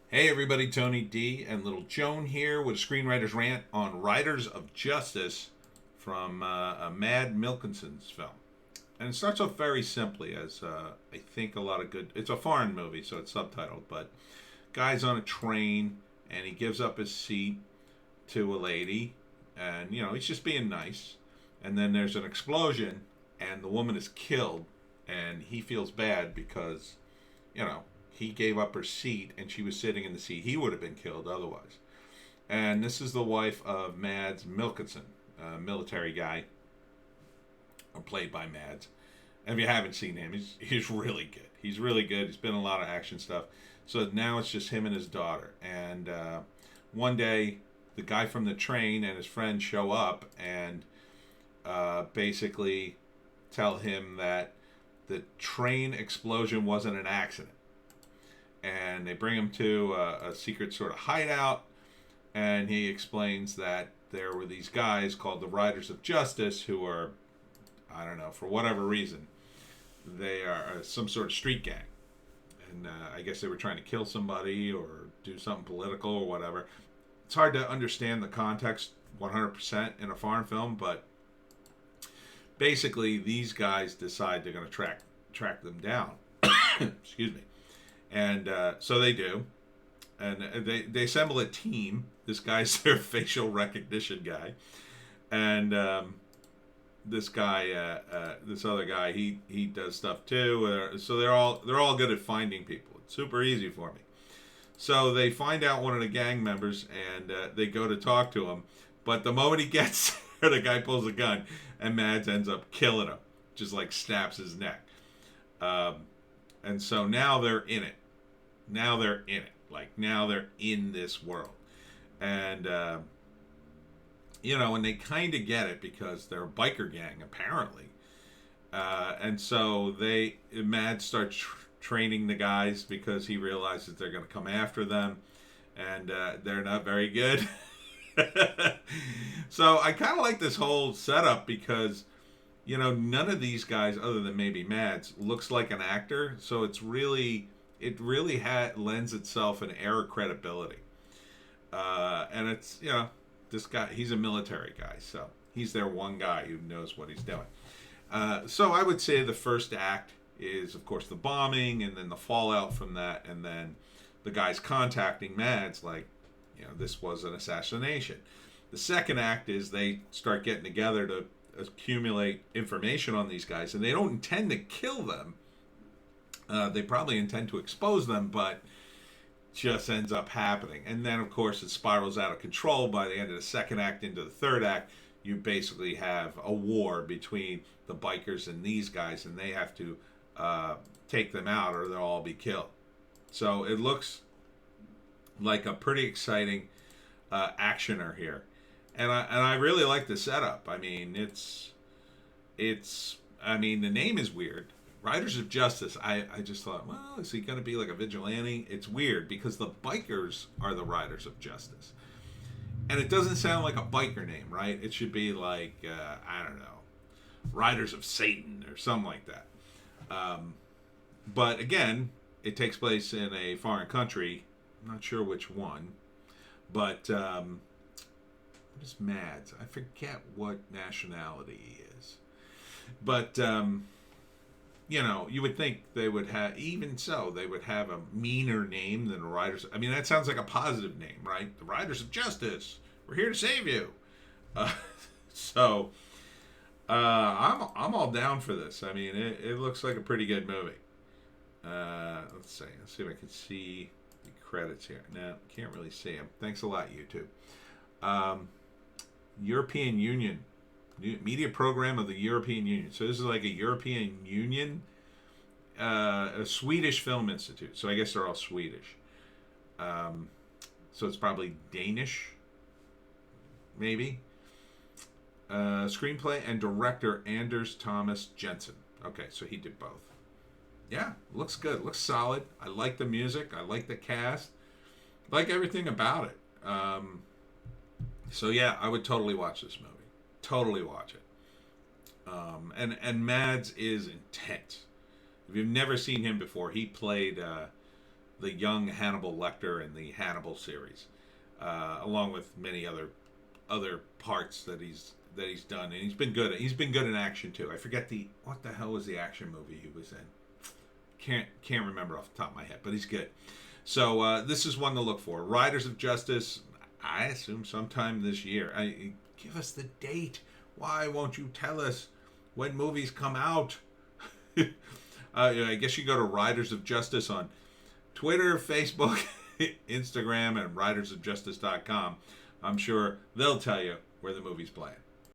Hey everybody, Tony D and Little Joan here with a Screenwriter's Rant on Riders of Justice from a Mad Milkensen's film. And it starts off very simply as I think a lot of good... It's a foreign movie, so it's subtitled, but guy's on a train and he gives up his seat to a lady and, he's just being nice. And then there's an explosion and the woman is killed and he feels bad because, you know, he gave up her seat and she was sitting in the seat. He would have been killed otherwise. And this is the wife of Mads Milkensen, a military guy, or played by Mads. And if you haven't seen him, he's really good. He's really good. He's been in a lot of action stuff. So now it's just him and his daughter. And one day, the guy from the train and his friend show up and basically tell him that the train explosion wasn't an accident. And they bring him to a secret sort of hideout, and he explains that there were these guys called the Riders of Justice who are, I don't know, for whatever reason, they are some sort of street gang. And I guess they were trying to kill somebody or do something political or whatever. It's hard to understand the context 100% in a foreign film, but basically these guys decide they're going to track them down. Excuse me. And so they do. And they assemble a team. This guy's their facial recognition guy. And this guy, this other guy, he does stuff too. So they're all good at finding people. It's super easy for me. So they find out one of the gang members and they go to talk to him. But the moment he gets there, the guy pulls a gun and Mads ends up killing him. Just like snaps his neck. And so now they're in it. Now they're in it. Like, now they're in this world. And, and they kind of get it because they're a biker gang, apparently. And so Mad starts training the guys because he realizes they're going to come after them. And they're not very good. So I kind of like this whole setup because... none of these guys, other than maybe Mads, looks like an actor. So it really lends itself an air of credibility. And it's, this guy, he's a military guy. So he's their one guy who knows what he's doing. So I would say the first act is, of course, the bombing and then the fallout from that. And then the guys contacting Mads like, this was an assassination. The second act is they start getting together to accumulate information on these guys, and they don't intend to kill them. They probably intend to expose them, but just ends up happening. And then, of course, it spirals out of control. By the end of the second act into the third act, you basically have a war between the bikers and these guys, and they have to take them out or they'll all be killed. So it looks like a pretty exciting actioner here. And I really like the setup. I mean, the name is weird. Riders of Justice. I just thought, well, is he going to be like a vigilante? It's weird because the bikers are the Riders of Justice. And it doesn't sound like a biker name, right? It should be like, I don't know, Riders of Satan or something like that. But again, it takes place in a foreign country. I'm not sure which one. But... what is Mads? I forget what nationality he is. But, you would think they would have, even so, they would have a meaner name than the Riders. I mean, that sounds like a positive name, right? The Riders of Justice. We're here to save you. So, I'm all down for this. I mean, it looks like a pretty good movie. Let's see if I can see the credits here. No, can't really see them. Thanks a lot, YouTube. European Union, media program of the European Union. So this is like a European Union, a Swedish Film Institute. So I guess they're all Swedish. So it's probably Danish, maybe. Screenplay and director Anders Thomas Jensen. Okay, so he did both. Yeah, looks good. Looks solid. I like the music. I like the cast. I like everything about it. So yeah, I would totally watch this movie. Totally watch it. And Mads is intense. If you've never seen him before, he played the young Hannibal Lecter in the Hannibal series, along with many other parts that he's done, and he's been good. He's been good in action too. I forget what the hell was the action movie he was in. Can't remember off the top of my head, but he's good. So this is one to look for. Riders of Justice. I assume sometime this year. Give us the date. Why won't you tell us when movies come out? I guess you go to Riders of Justice on Twitter, Facebook, Instagram, and ridersofjustice.com. I'm sure they'll tell you where the movie's playing.